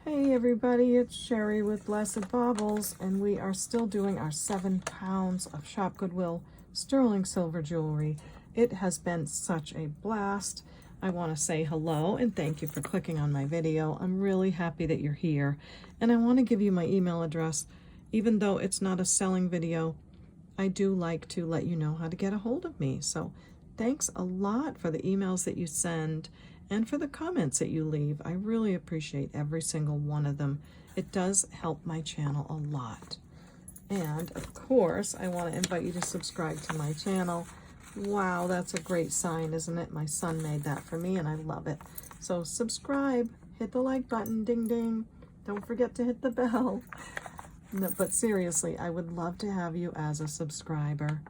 Hey everybody, it's Sherry with Blessed Baubles, and we are still doing our 7 pounds of Shop Goodwill sterling silver jewelry. It has been such a blast. I want to say hello and thank you for clicking on my video. I'm really happy that you're here, and I want to give you my email address. Even though it's not a selling video, I do like to let you know how to get a hold of me. So thanks a lot for the emails that you send and for the comments that you leave. I really appreciate every single one of them. It does help my channel a lot. And of course, I want to invite you to subscribe to my channel. Wow, that's a great sign, isn't it? My son made that for me and I love it. So subscribe, hit the like button, ding ding. Don't forget to hit the bell. No, but seriously, I would love to have you as a subscriber.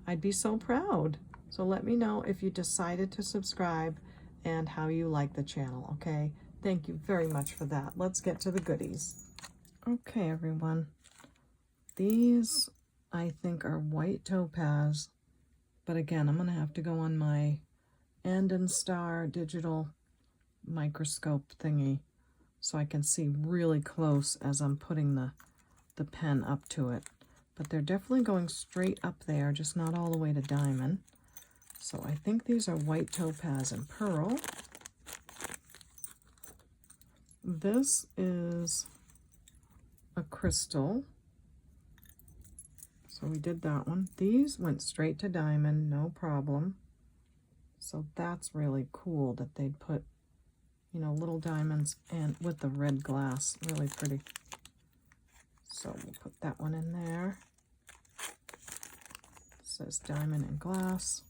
I'd be so proud. So let me know if you decided to subscribe and how you like the channel, okay? Thank you very much for that. Let's get to the goodies. Okay, everyone. These, I think, are white topaz. But again, I'm going to have to go on my and Star digital microscope thingy so I can see really close as I'm putting the pen up to it. But they're definitely going straight up there, just not all the way to diamond. So I think these are white topaz and pearl. This is a crystal. So we did that one. These went straight to diamond, no problem. So that's really cool that they'd put, you know, little diamonds and with the red glass, really pretty. So we'll put that one in there. It says diamond and glass.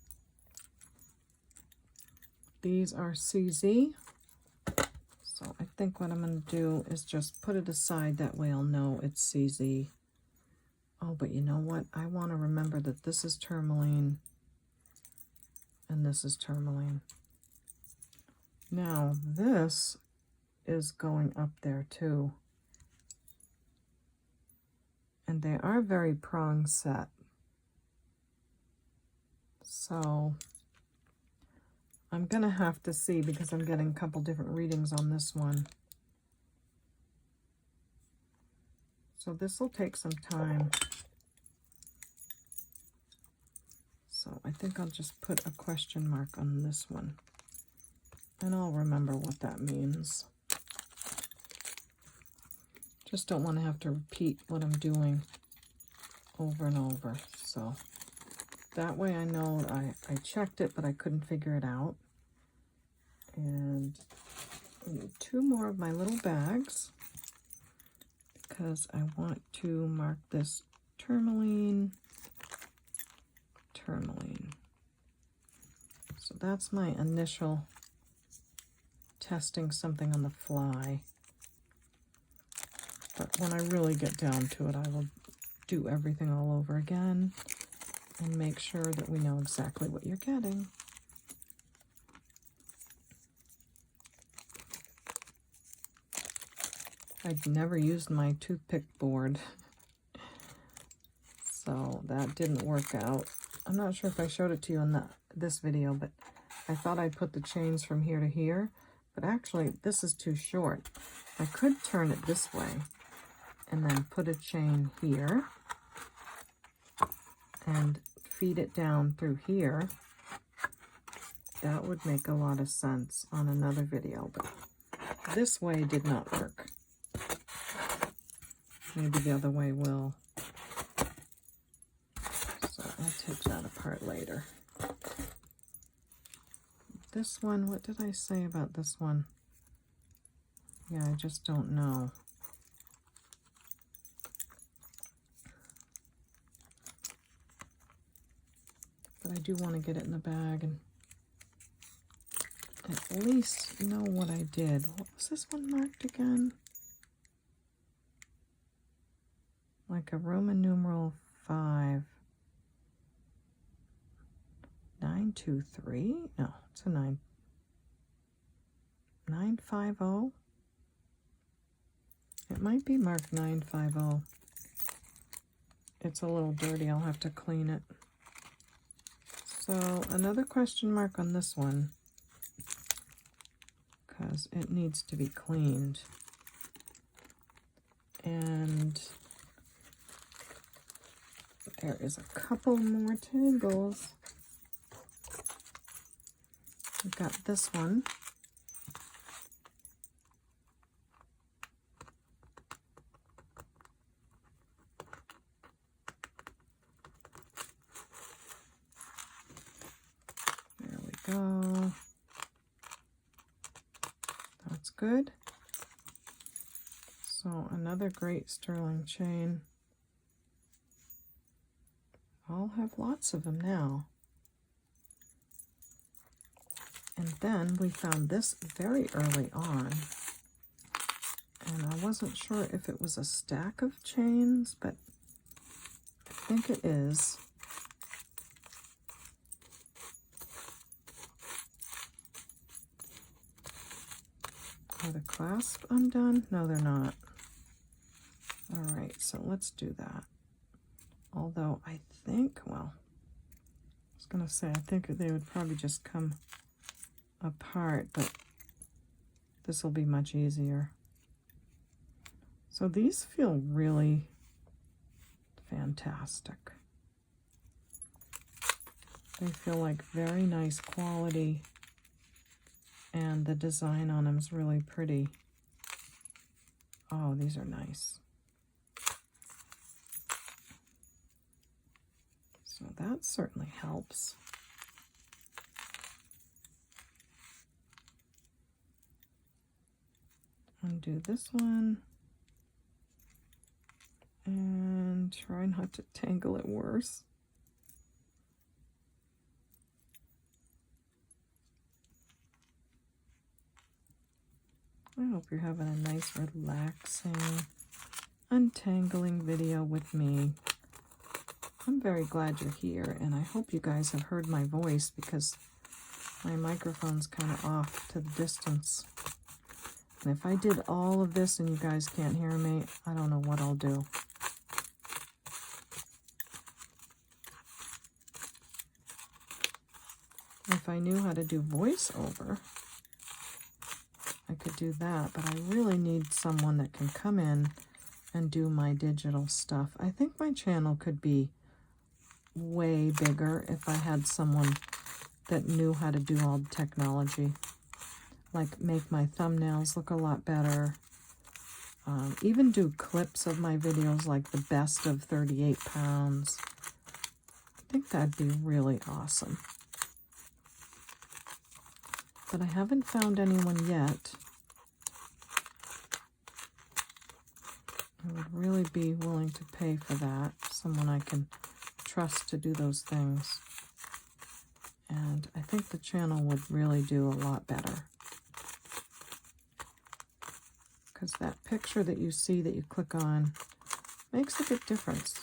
These are CZ. So I think what I'm going to do is just put it aside. That way I'll know it's CZ. Oh, but you know what? I want to remember that this is tourmaline and this is tourmaline. Now this is going up there too. And they are very prong set. So I'm going to have to see because I'm getting a couple different readings on this one. So this will take some time. So I think I'll just put a question mark on this one. And I'll remember what that means. Just don't want to have to repeat what I'm doing over and over. So that way I know I checked it, but I couldn't figure it out. And I need 2 more of my little bags because I want to mark this tourmaline, tourmaline. So that's my initial testing something on the fly. But when I really get down to it, I will do everything all over again and make sure that we know exactly what you're getting. I'd never used my toothpick board, so that didn't work out. I'm not sure if I showed it to you in this video, but I thought I'd put the chains from here to here, but actually this is too short. I could turn it this way and then put a chain here and feed it down through here. That would make a lot of sense on another video, but this way did not work. Maybe the other way will. So I'll take that apart later. This one, what did I say about this one? Yeah, I just don't know. But I do want to get it in the bag and at least know what I did. What was this one marked again? Like a Roman numeral 5. 923? No, it's a 9. 950? It might be marked 950. It's a little dirty. I'll have to clean it. So another question mark on this one because it needs to be cleaned. There is a couple more tangles. We've got this one. There we go. That's good. So another great sterling chain. I'll have lots of them now. And then we found this very early on. And I wasn't sure if it was a stack of chains, but I think it is. Are the clasps undone? No, they're not. All right, so let's do that. Although I think, well, I was going to say, I think they would probably just come apart, but this will be much easier. So these feel really fantastic. They feel like very nice quality, and the design on them is really pretty. Oh, these are nice. So that certainly helps. Undo this one. And try not to tangle it worse. I hope you're having a nice, relaxing, untangling video with me. I'm very glad you're here, and I hope you guys have heard my voice because my microphone's kind of off to the distance. And if I did all of this and you guys can't hear me, I don't know what I'll do. If I knew how to do voiceover, I could do that, but I really need someone that can come in and do my digital stuff. I think my channel could be way bigger if I had someone that knew how to do all the technology, like make my thumbnails look a lot better, even do clips of my videos like the best of 38 pounds. I think that'd be really awesome. But I haven't found anyone yet. I would really be willing to pay for that. Someone I can trust to do those things. And I think the channel would really do a lot better. Because that picture that you see that you click on makes a big difference.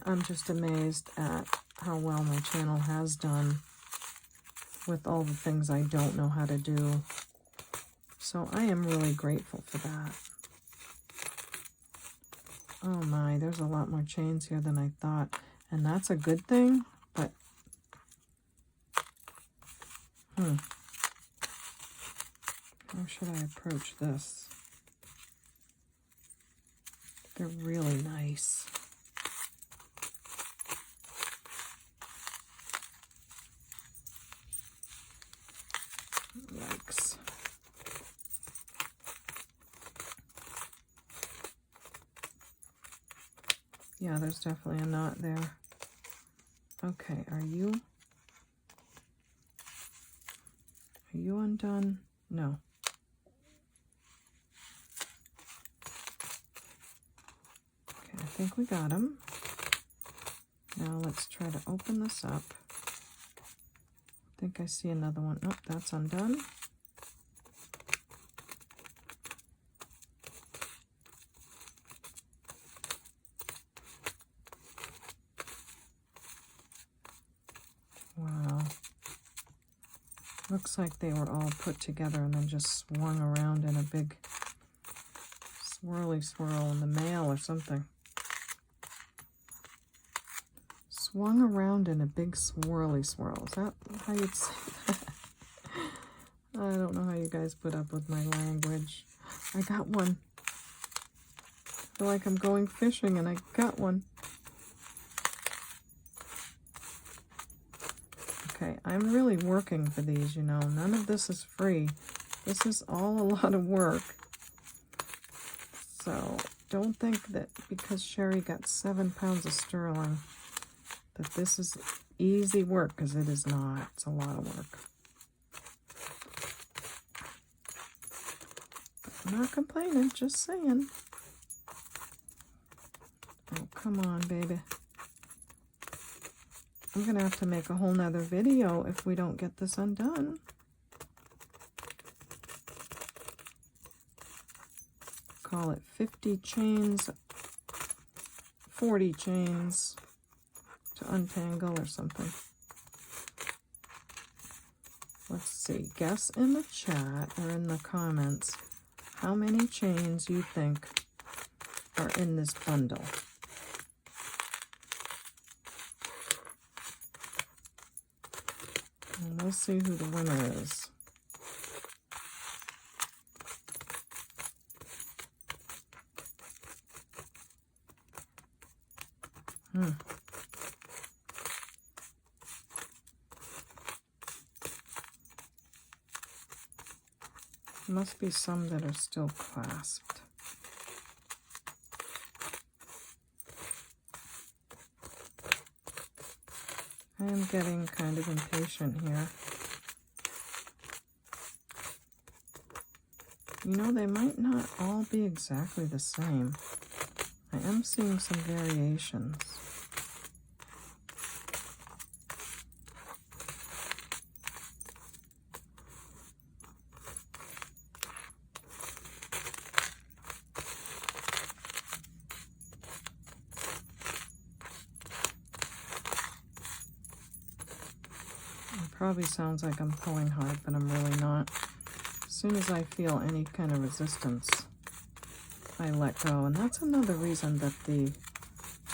I'm just amazed at how well my channel has done with all the things I don't know how to do. So I am really grateful for that. Oh my, there's a lot more chains here than I thought. And that's a good thing, but how should I approach this? They're really nice. Yikes. Yeah, there's definitely a knot there. Okay, are you undone? No. Okay, I think we got them. Now let's try to open this up. I think I see another one. Nope, that's undone. Wow. Looks like they were all put together and then just swung around in a big swirly swirl in the mail or something. Swung around in a big swirly swirl. Is that how you'd say that? I don't know how you guys put up with my language. I got one. feel like I'm going fishing and I got one. Okay, I'm really working for these, you know. None of this is free. This is all a lot of work. So don't think that because Sherry got 7 pounds of sterling that this is easy work, because it is not. It's a lot of work. I'm not complaining, just saying. Oh, come on, baby. I'm going to have to make a whole nother video if we don't get this undone. Call it 50 chains, 40 chains to untangle or something. Let's see. Guess in the chat or in the comments how many chains you think are in this bundle. And we'll see who the winner is. There must be some that are still clasped. I am getting kind of impatient here. You know, they might not all be exactly the same. I am seeing some variations. Probably sounds like I'm pulling hard, but I'm really not. As soon as I feel any kind of resistance, I let go. And that's another reason that the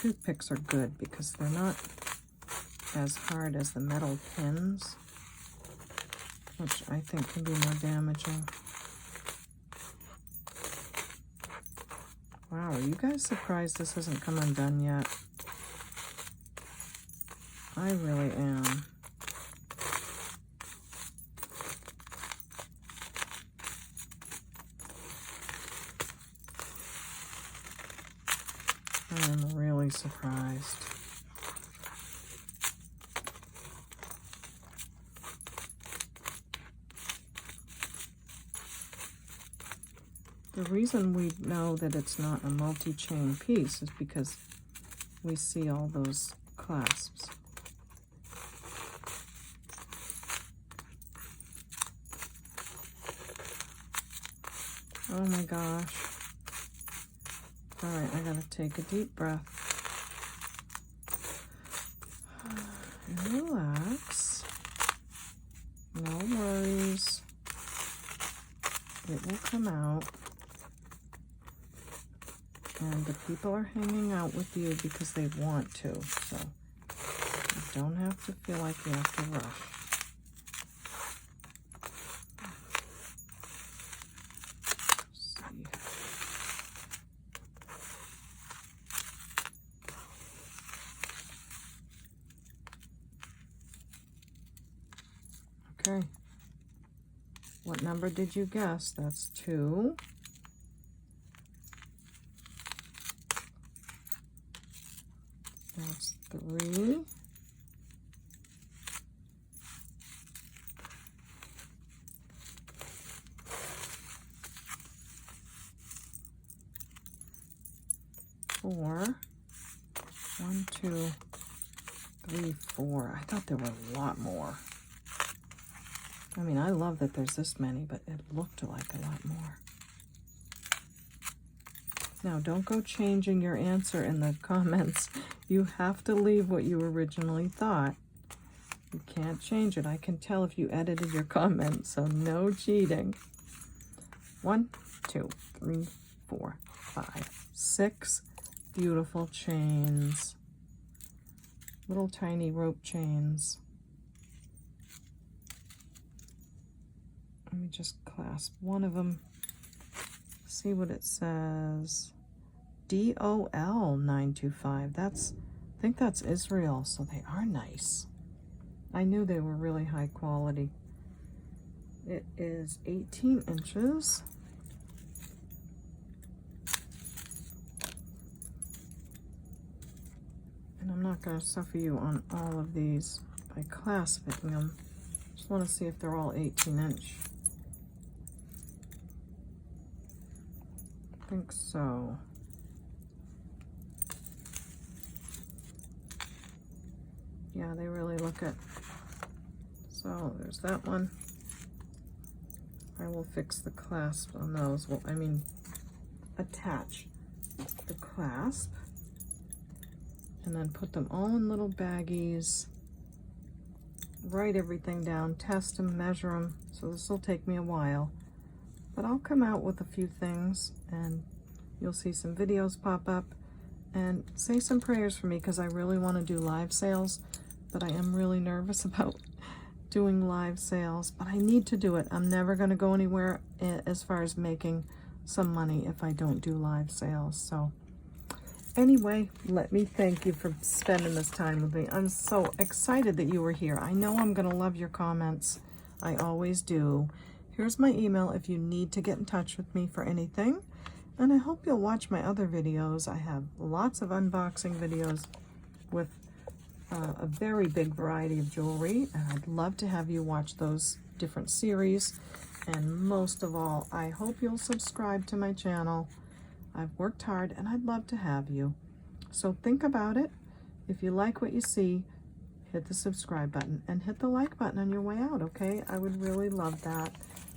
toothpicks are good, because they're not as hard as the metal pins, which I think can be more damaging. Wow, are you guys surprised this hasn't come undone yet? I really am. I am really surprised. The reason we know that it's not a multi-chain piece is because we see all those clasps. Oh my gosh. All right, I gotta take a deep breath. And relax. No worries. It will come out. And the people are hanging out with you because they want to. So you don't have to feel like you have to rush. Okay, what number did you guess? That's 2. That's 3. Four. 1, 2, 3, 4. I thought there were a lot more. I mean, I love that there's this many, but it looked like a lot more. Now, don't go changing your answer in the comments. You have to leave what you originally thought. You can't change it. I can tell if you edited your comment, so no cheating. 1, 2, 3, 4, 5, 6 beautiful chains. Little tiny rope chains. Let me just clasp one of them, see what it says. DOL925. I think that's Israel, so they are nice. I knew they were really high quality. It is 18 inches. And I'm not going to suffer you on all of these by clasping them. Just want to see if they're all 18-inch. I think so. Yeah, they really look it. So there's that one. I will fix the clasp on those. Well, I mean, attach the clasp and then put them all in little baggies. Write everything down, test them, measure them. So this will take me a while, but I'll come out with a few things and you'll see some videos pop up. And say some prayers for me, because I really want to do live sales, but I am really nervous about doing live sales, but I need to do it. I'm never going to go anywhere as far as making some money if I don't do live sales. So anyway, let me thank you for spending this time with me. I'm so excited that you were here. I know I'm going to love your comments. I always do. Here's my email if you need to get in touch with me for anything. And I hope you'll watch my other videos. I have lots of unboxing videos with a very big variety of jewelry, and I'd love to have you watch those different series. And most of all, I hope you'll subscribe to my channel. I've worked hard and I'd love to have you. So think about it. If you like what you see, hit the subscribe button and hit the like button on your way out, okay? I would really love that.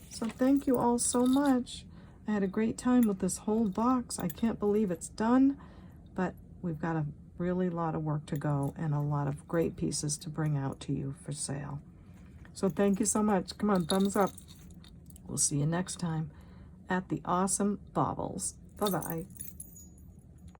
So thank you all so much. I had a great time with this whole box. I can't believe it's done, but we've got a really lot of work to go and a lot of great pieces to bring out to you for sale. So thank you so much. Come on, thumbs up. We'll see you next time at the awesome Baubles. Bye-bye.